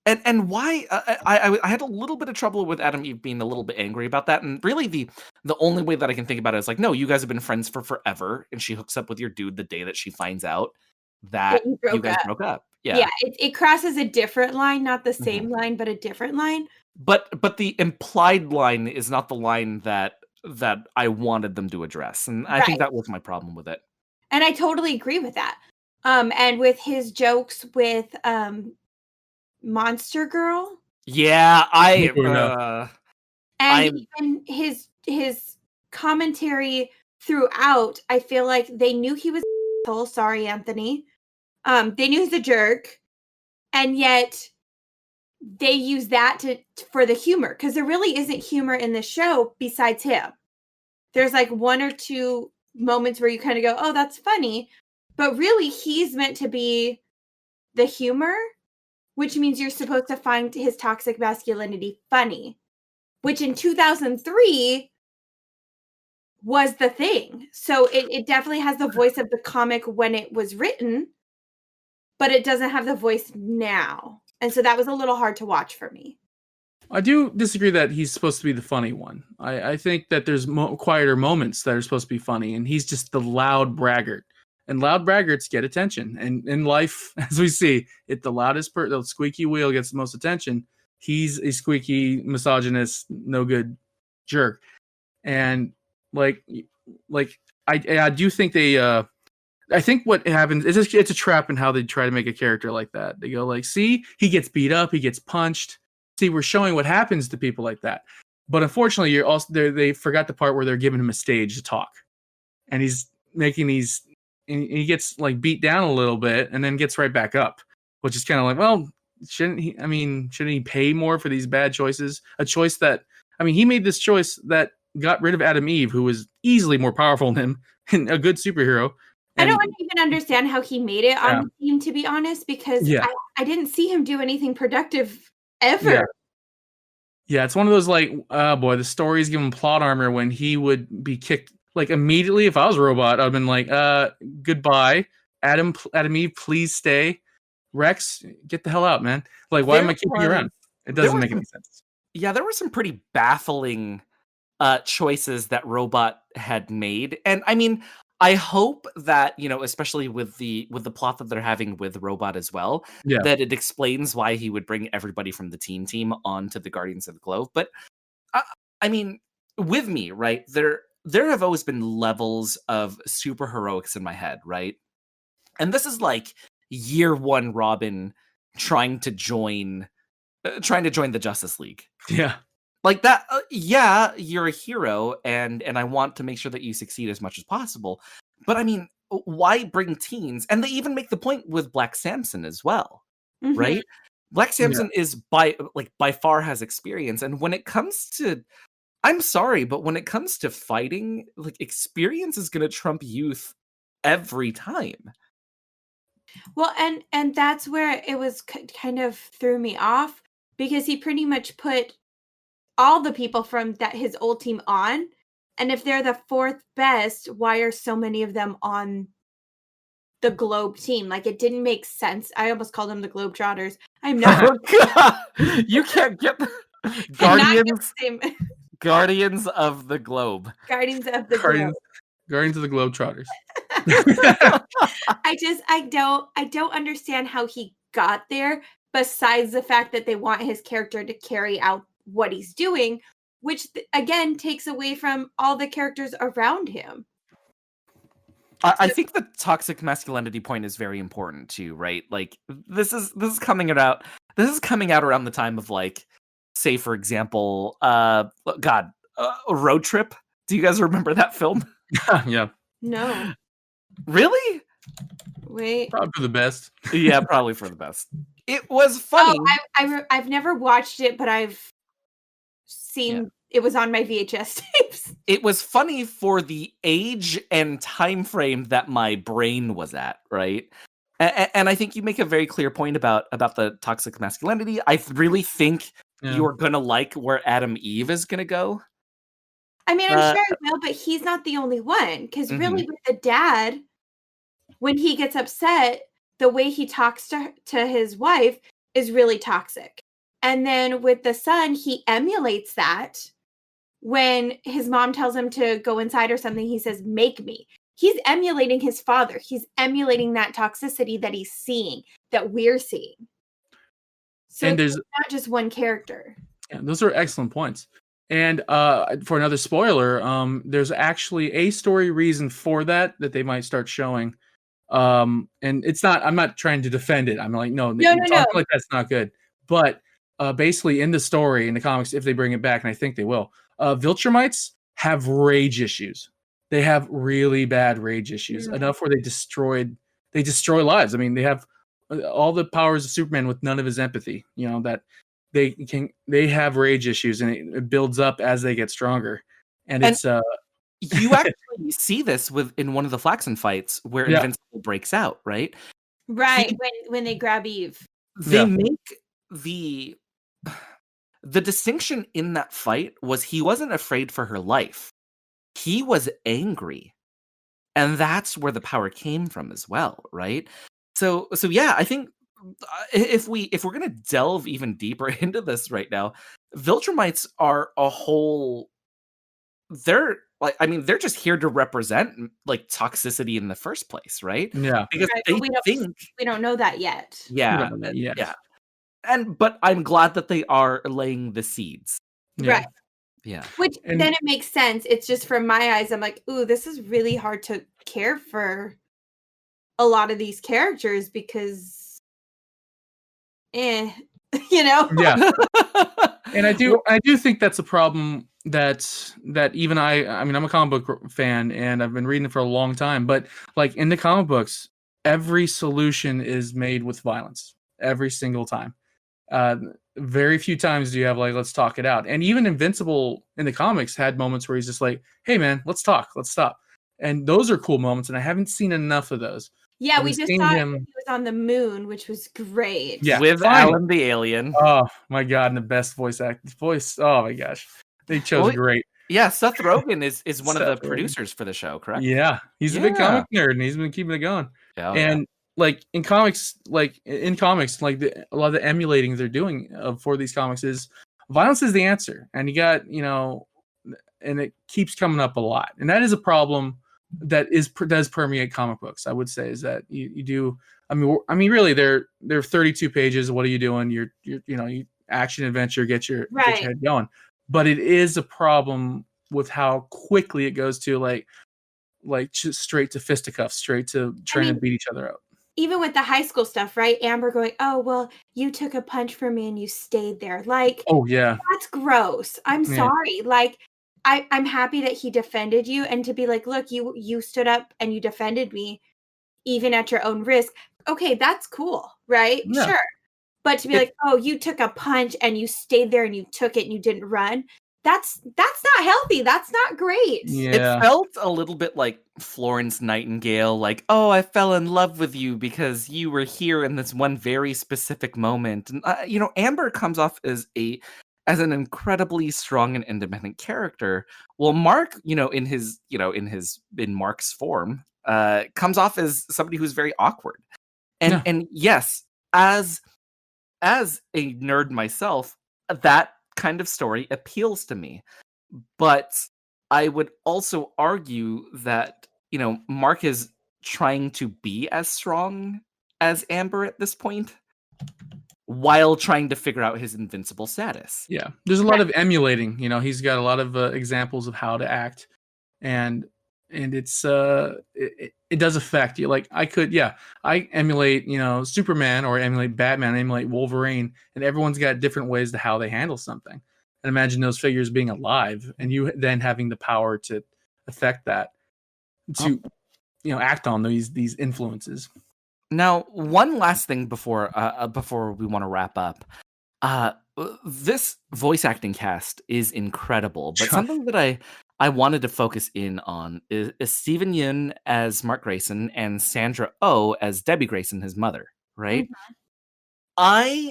And why? I had a little bit of trouble with Adam Eve being a little bit angry about that. And really, the only way that I can think about it is like, no, you guys have been friends for forever, and she hooks up with your dude the day that she finds out that you guys broke up. Yeah, it crosses a different line, not the same line, but a different line. But the implied line is not the line that I wanted them to address, and I think that was my problem with it. And I totally agree with that. And with his jokes with Monster Girl. Yeah, even his commentary throughout, I feel like they knew he was an asshole. Sorry, Anthony. They knew he's a jerk, and yet they use that for the humor, because there really isn't humor in the show besides him. There's like one or two moments where you kind of go, oh, that's funny, but really he's meant to be the humor, which means you're supposed to find his toxic masculinity funny, which in 2003 was the thing. So it definitely has the voice of the comic when it was written, but it doesn't have the voice now. And so that was a little hard to watch for me. I do disagree that he's supposed to be the funny one. I think that there's quieter moments that are supposed to be funny, and he's just the loud braggart. And loud braggarts get attention. And in life, as we see, the squeaky wheel gets the most attention. He's a squeaky, misogynist, no good jerk. And I do think I think what happens is it's a trap in how they try to make a character like that. They go like, see, he gets beat up, he gets punched. See, we're showing what happens to people like that. But unfortunately, they forgot the part where they're giving him a stage to talk. And he's making these, and he gets like beat down a little bit and then gets right back up, which is kind of like, well, shouldn't he pay more for these bad choices? A choice that, he made this choice that got rid of Adam Eve, who was easily more powerful than him and a good superhero. I don't even understand how he made it on the team, to be honest, because I didn't see him do anything productive ever. Yeah, it's one of those like, oh boy, the stories give him plot armor when he would be kicked. Like immediately, if I was a robot, I'd been like, goodbye. Adam Eve, please stay. Rex, get the hell out, man. Like, why am I keeping you around? It doesn't make any sense. Yeah, there were some pretty baffling choices that Robot had made. And I hope that, especially with the plot that they're having with Robot as well, that it explains why he would bring everybody from the team onto the Guardians of the Globe. But with me, right, there have always been levels of super heroics in my head, right? And this is like year one Robin trying to join the Justice League. Yeah. Like that, you're a hero, and I want to make sure that you succeed as much as possible. But why bring teens? And they even make the point with Black Samson as well, right? Black Samson is by far has experience, and when it comes to, I'm sorry, but when it comes to fighting, like experience is going to trump youth every time. Well, and that's where it was kind of threw me off, because he pretty much put all the people from his old team on, and if they're the fourth best, why are so many of them on the Globe team? Like, it didn't make sense. I almost called them the Globetrotters. I'm not. You can't get Guardians of the Globe. Guardians of the Globe. Guardians of the Globetrotters. I don't understand how he got there, besides the fact that they want his character to carry out what he's doing, which again takes away from all the characters around him. I think the toxic masculinity point is very important too, right? Like this is coming out. This is coming out around the time of like, say for example, Road Trip. Do you guys remember that film? Yeah, No. Really? Wait. probably for the best. Yeah, probably for the best. It was funny. I've never watched it, but I've seen it was on my VHS tapes. It was funny for the age and time frame that my brain was at, right? And I think you make a very clear point about the toxic masculinity. I really think you're gonna like where Adam Eve is gonna go. I mean, I'm sure I will, but he's not the only one. Because really, with the dad, when he gets upset, the way he talks to his wife is really toxic. And then with the son, he emulates that. When his mom tells him to go inside or something, he says, "Make me." He's emulating his father. He's emulating that toxicity that he's seeing, that we're seeing. So And it's not just one character. Yeah, those are excellent points. And for another spoiler, there's actually a story reason for that they might start showing. And it's not, I'm not trying to defend it. I'm like, no. Like that's not good. But basically in the story, in the comics, if they bring it back, and I think they will, Viltrumites have rage issues. They have really bad rage issues, enough where they destroy lives. I mean, they have all the powers of Superman with none of his empathy, that they have rage issues, and it builds up as they get stronger. And it's you actually see this in one of the Flaxen fights where Invincible breaks out, right? Right, when they grab Eve. They make the distinction in that fight was he wasn't afraid for her life. He was angry. And that's where the power came from as well, right? So yeah, I think if we're going to delve even deeper into this right now, Viltrumites are a whole, they're just here to represent like toxicity in the first place, right? Yeah. Because we don't know that yet. Yeah. Yeah. But I'm glad that they are laying the seeds. Yeah. Right. Yeah. Which then it makes sense. It's just from my eyes, I'm like, ooh, this is really hard to care for a lot of these characters because Yeah. And I do think that's a problem that even I mean, I'm a comic book fan and I've been reading it for a long time, but like in the comic books, every solution is made with violence every single time. Very few times do you have like, let's talk it out. And even Invincible in the comics had moments where he's just like, hey man, let's talk, let's stop. And those are cool moments. And I haven't seen enough of those. Yeah, we just saw him. He was on the moon, which was great. Yeah, with Alan the alien. Oh my god, and the best voice. Oh my gosh, they chose great. Yeah, Seth Rogen is one of the producers for the show, correct? Yeah, he's a big comic nerd, and he's been keeping it going. Yeah, and like in comics, a lot of the emulating they're doing for these comics is violence is the answer, and you got and it keeps coming up a lot, and that is a problem that does permeate comic books. I would say is that you do. I mean, really, they're 32 pages. What are you doing? You action adventure, get your head going. But it is a problem with how quickly it goes to like just straight to fisticuffs, straight to trying to beat each other up. Even with the high school stuff, right? Amber going, "Oh, well, you took a punch from me and you stayed there." Like, oh yeah, that's gross. I'm sorry. Like, I'm happy that he defended you, and to be like, look, you stood up and you defended me, even at your own risk. Okay, that's cool, right? Yeah. Sure. But to be like, oh, you took a punch and you stayed there and you took it and you didn't run. That's not healthy. That's not great. Yeah. It felt a little bit like Florence Nightingale, like, oh, I fell in love with you because you were here in this one very specific moment. And Amber comes off as an incredibly strong and independent character. Well, Mark, in Mark's form, comes off as somebody who's very awkward. And yes, as a nerd myself, that kind of story appeals to me. But I would also argue that, Mark is trying to be as strong as Amber at this point, while trying to figure out his invincible status. Yeah, there's a lot of emulating. He's got a lot of examples of how to act, and and it does affect you. Like I emulate Superman, or emulate Batman, emulate Wolverine, and everyone's got different ways to how they handle something. And imagine those figures being alive, and you then having the power to affect that, to act on these influences. Now, one last thing before we want to wrap up. This voice acting cast is incredible, but something that I wanted to focus in on is Steven Yeun as Mark Grayson and Sandra Oh as Debbie Grayson, his mother, right? Mm-hmm.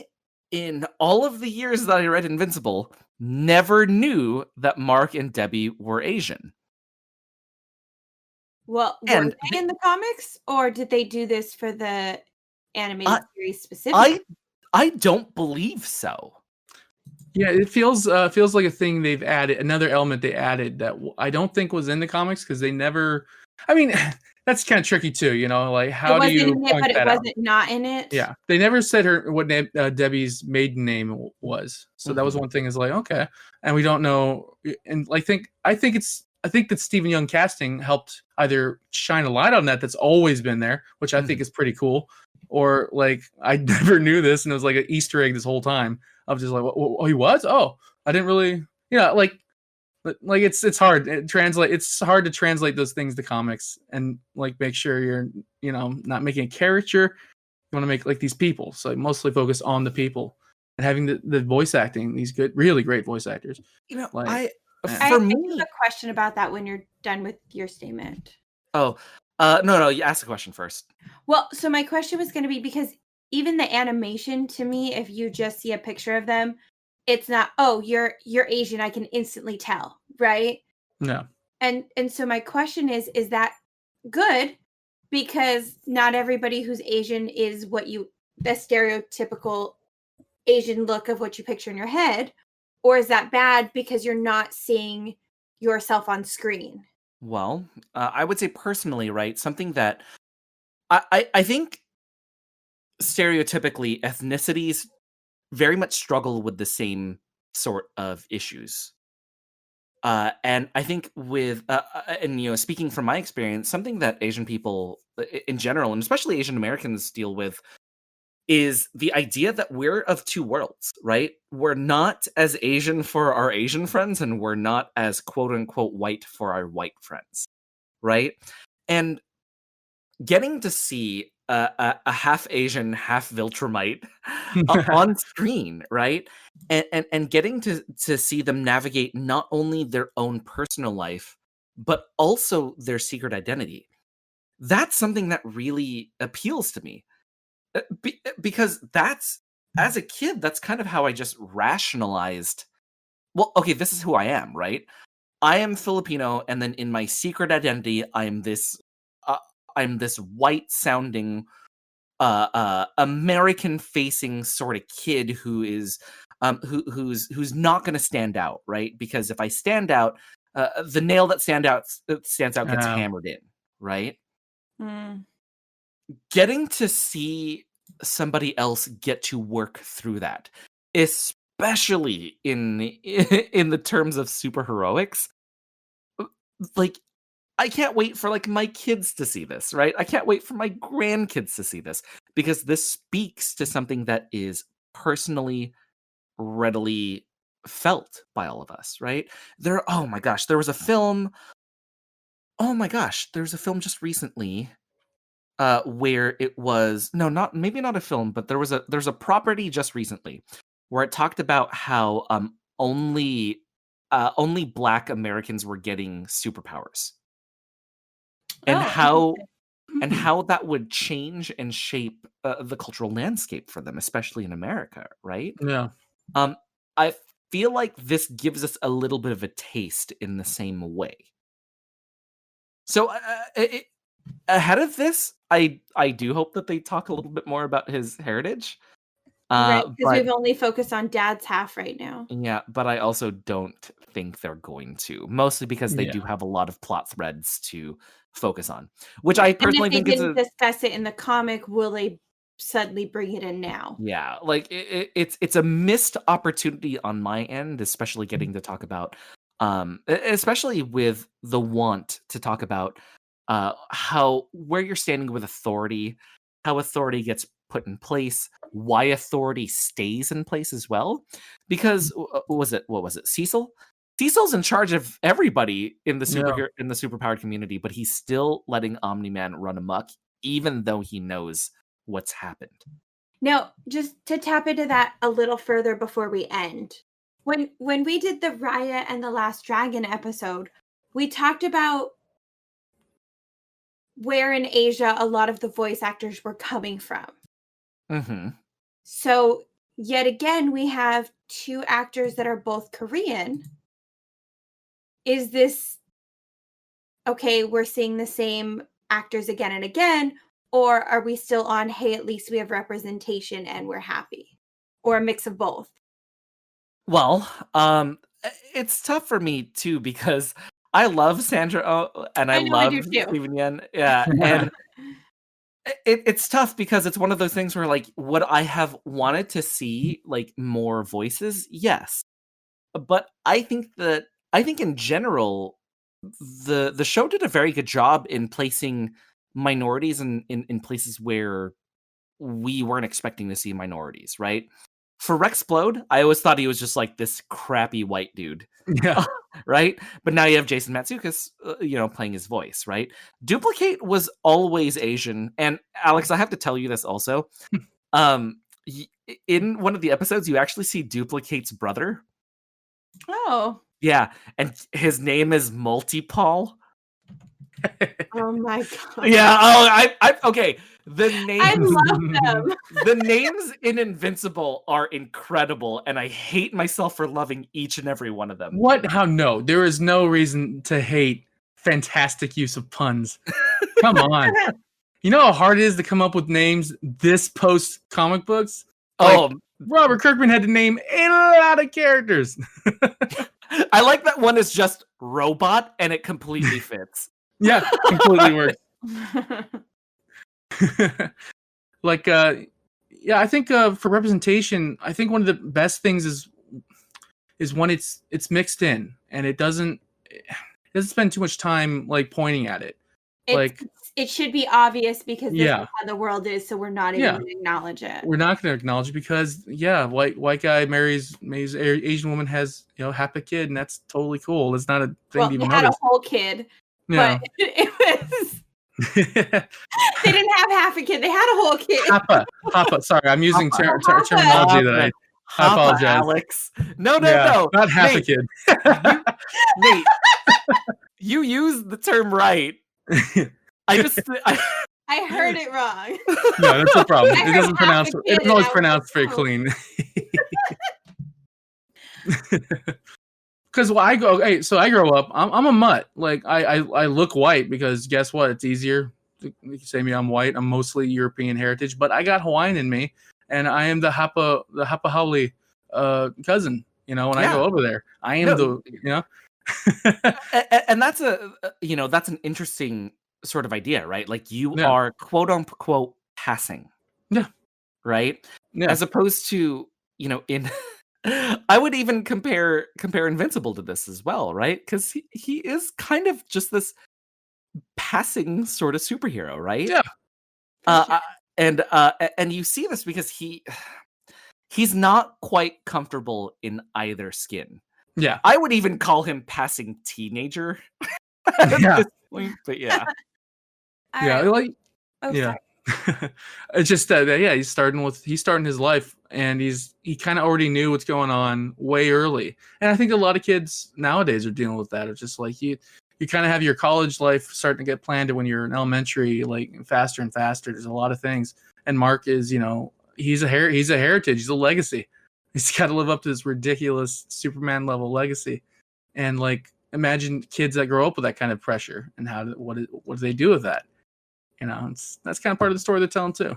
In all of the years that I read Invincible, never knew that Mark and Debbie were Asian. Well, were they in the comics, or did they do this for the animated series specifically? I don't believe so. Yeah, it feels like a thing they've added, another element they added that I don't think was in the comics, because they never. I mean, that's kind of tricky too, like how do you point but that it out? wasn't not in it. Yeah, they never said what Debbie's maiden name was, so that was one thing. Is like, okay, and we don't know, and I think that Stephen Young casting helped either shine a light on that's always been there, which I think is pretty cool, or like I never knew this, and it was like an Easter egg this whole time. I was just like, oh, he was? Oh, I didn't really, like it's hard to translate. It's hard to translate those things to comics and like make sure you're not making a caricature. You want to make like these people, so mostly focus on the people and having the voice acting, these really great voice actors. I have a question about that when you're done with your statement. Oh, no, you ask the question first. Well, so my question was going to be, because even the animation, to me, if you just see a picture of them, it's not, oh, you're Asian, I can instantly tell, right? No. And so my question is that good? Because not everybody who's Asian is the stereotypical Asian look of what you picture in your head, or is that bad because you're not seeing yourself on screen? Well, I would say personally, right, something that I think stereotypically ethnicities very much struggle with the same sort of issues. And I think with, and speaking from my experience, something that Asian people in general, and especially Asian Americans, deal with is the idea that we're of two worlds, right? We're not as Asian for our Asian friends, and we're not as quote unquote white for our white friends, right? And getting to see a half Asian, half Viltrumite on screen, right? And getting to see them navigate not only their own personal life, but also their secret identity. That's something that really appeals to me. Because as a kid, that's kind of how I just rationalized, well, okay, this is who I am, right? I am Filipino, and then in my secret identity, I'm this white-sounding, American-facing sort of kid who is, who's not going to stand out, right? Because if I stand out, the nail that stands out gets hammered in, right? Mm. Getting to see somebody else get to work through that, especially in the terms of superheroics, like, I can't wait for like my kids to see this, right? I can't wait for my grandkids to see this, because this speaks to something that is personally, readily felt by all of us, right? Oh my gosh, there was a film. Oh my gosh, there was a film just recently where it was maybe not a film, but there's a property just recently where it talked about how only Black Americans were getting superpowers, and how that would change and shape the cultural landscape for them, especially in America, right? Yeah. I feel like this gives us a little bit of a taste in the same way. So ahead of this, I do hope that they talk a little bit more about his heritage. Right, because we've only focused on Dad's half right now. Yeah, but I also don't think they're going to, mostly because they do have a lot of plot threads to focus on, which I personally think is. If they didn't discuss it in the comic, will they suddenly bring it in now? Yeah, like it's a missed opportunity on my end, especially getting to talk about Especially with the want to talk about where you're standing with authority, how authority gets put in place, why authority stays in place as well. Because what was it? Cecil's in charge of everybody in the superpowered community, but he's still letting Omni-Man run amok, even though he knows what's happened. Now, just to tap into that a little further before we end, when we did the Raya and the Last Dragon episode, we talked about where in Asia a lot of the voice actors were coming from. Mm-hmm. So, yet again, we have two actors that are both Korean. Is this, okay, we're seeing the same actors again and again, or are we still on, hey, at least we have representation and we're happy? Or a mix of both? Well, it's tough for me too, because I love Sandra Oh and I love Steven Yeun. Yeah. And it's tough because it's one of those things where, like, would I have wanted to see like more voices? Yes. But I think in general, the show did a very good job in placing minorities in places where we weren't expecting to see minorities, right? For Rexplode, I always thought he was just like this crappy white dude. Yeah. Right? But now you have Jason Mantzoukas, playing his voice, right? Duplicate was always Asian. And Alex, I have to tell you this also. In one of the episodes, you actually see Duplicate's brother. Oh. Yeah. And his name is Multipol. Oh my god. Yeah. Oh, I okay. The names, I love them. The names in Invincible are incredible, and I hate myself for loving each and every one of them. What? How? No, there is no reason to hate fantastic use of puns. Come on. You know how hard it is to come up with names this post comic books? Like, Robert Kirkman had to name a lot of characters. I like that one is just robot, and it completely fits. Yeah, completely works. Like, I think for representation, I think one of the best things is when it's mixed in and it doesn't spend too much time like pointing at it. It should be obvious because this is how the world is, so we're not even going to acknowledge it. We're not going to acknowledge it because white guy marries Asian woman, has half a kid, and that's totally cool. It's not a thing to even had notice. A whole kid, but it was. They didn't have half a kid; they had a whole kid. Hapa. Sorry, I'm using terminology that I apologize. Alex, no, not half a kid. Nate, you used the term right. I heard it wrong. No, that's no problem. It doesn't always pronounce very clean. Because I grow up. I'm a mutt. Like I look white because guess what? It's easier. You can say me I'm white. I'm mostly European heritage, but I got Hawaiian in me, and I am the Hapa Haole cousin. When I go over there, I am and that's that's an interesting sort of idea, right? Like you are quote unquote passing. Yeah. Right? Yeah. As opposed to, in I would even compare Invincible to this as well, right? Because he is kind of just this passing sort of superhero, right? Yeah. And you see this because he's not quite comfortable in either skin. Yeah. I would even call him passing teenager at this point, but yeah. It's just that he's starting his life, and he kind of already knew what's going on way early. And I think a lot of kids nowadays are dealing with that. It's just like you kind of have your college life starting to get planned when you're in elementary, like faster and faster. There's a lot of things. And Mark is, he's a heritage, he's a legacy. He's got to live up to this ridiculous Superman level legacy. And like, imagine kids that grow up with that kind of pressure and what do they do with that? That's kind of part of the story they're telling too.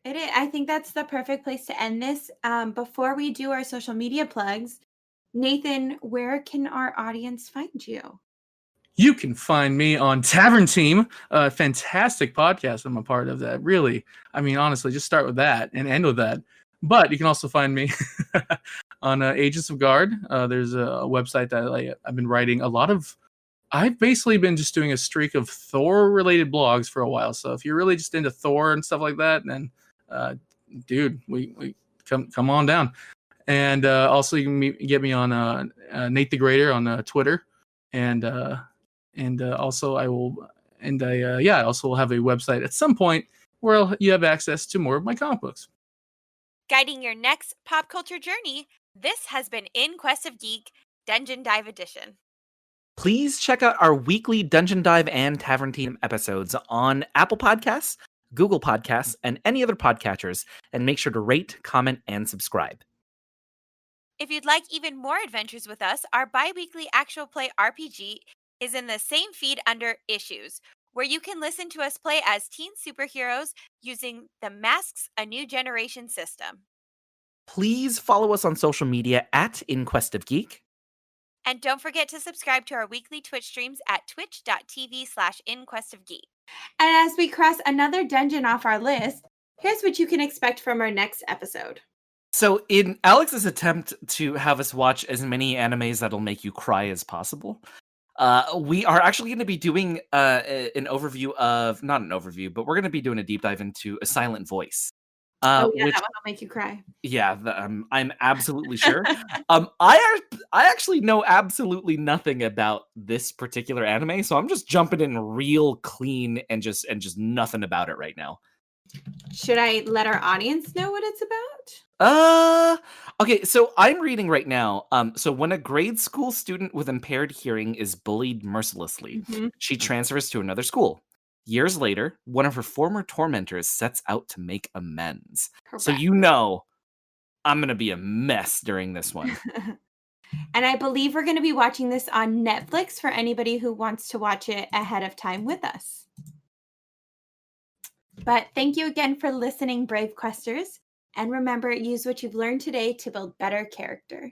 It is. I think that's the perfect place to end this. Before we do our social media plugs, Nathan, where can our audience find you? You can find me on Tavern Team, a fantastic podcast I'm a part of that. Really, I mean, honestly, just start with that and end with that. But you can also find me on Agents of Guard. There's a website that I've been writing a lot of. I've basically been just doing a streak of Thor-related blogs for a while. So if you're really just into Thor and stuff like that, then, dude, we come on down. And also you can get me on Nate the Greater on Twitter, and also I also will have a website at some point where you have access to more of my comic books. Guiding your next pop culture journey, this has been In Quest of Geek Dungeon Dive Edition. Please check out our weekly Dungeon Dive and Tavern Team episodes on Apple Podcasts, Google Podcasts, and any other podcatchers, and make sure to rate, comment, and subscribe. If you'd like even more adventures with us, our bi-weekly actual play RPG is in the same feed under Issues, where you can listen to us play as teen superheroes using the Masks A New Generation system. Please follow us on social media at In Quest of Geek. And don't forget to subscribe to our weekly Twitch streams at twitch.tv/InQuestOfGeek. And as we cross another dungeon off our list, here's what you can expect from our next episode. So in Alex's attempt to have us watch as many animes that'll make you cry as possible, we are actually going to be doing an overview of, not an overview, but we're going to be doing a deep dive into A Silent Voice. That one will make you cry. Yeah, I'm absolutely sure. I actually know absolutely nothing about this particular anime, so I'm just jumping in real clean and just nothing about it right now. Should I let our audience know what it's about? Okay, so I'm reading right now. So when a grade school student with impaired hearing is bullied mercilessly, she transfers to another school. Years later, one of her former tormentors sets out to make amends. Correct. So I'm going to be a mess during this one. And I believe we're going to be watching this on Netflix for anybody who wants to watch it ahead of time with us. But thank you again for listening, Brave Questers. And remember, use what you've learned today to build better character.